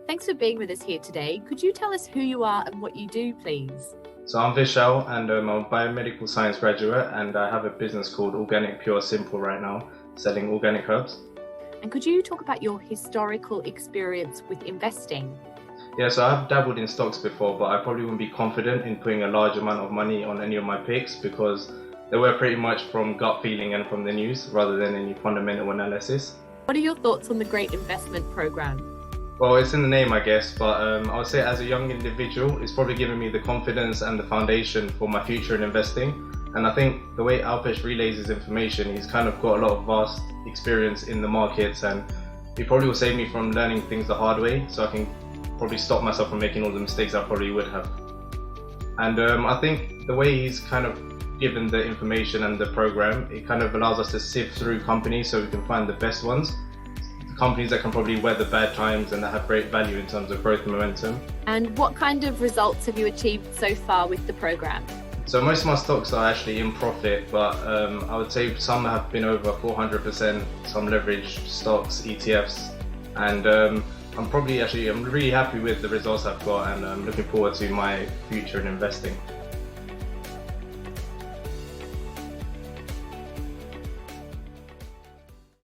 Thanks for being with us here today. Could you tell us who you are and what you do, please? So I'm Vishal and I'm a biomedical science graduate and I have a business called Organic Pure Simple right now, selling organic herbs. And could you talk about your historical experience with investing? Yeah, so I've dabbled in stocks before, but I probably wouldn't be confident in putting a large amount of money on any of my picks because they were pretty much from gut feeling and from the news rather than any fundamental analysis. What are your thoughts on the Great Investment Program? Well, it's in the name, I guess, but I would say as a young individual, it's probably given me the confidence and the foundation for my future in investing. And I think the way Alpesh relays his information, he's kind of got a lot of vast experience in the markets and he probably will save me from learning things the hard way, so I can probably stop myself from making all the mistakes I probably would have. And I think the way he's kind of given the information and the program, it kind of allows us to sift through companies so we can find the best ones. Companies that can probably weather bad times and that have great value in terms of growth and momentum. And what kind of results have you achieved so far with the program? So most of my stocks are actually in profit, but I would say some have been over 400%, some leveraged stocks, ETFs, and I'm really happy with the results I've got and I'm looking forward to my future in investing.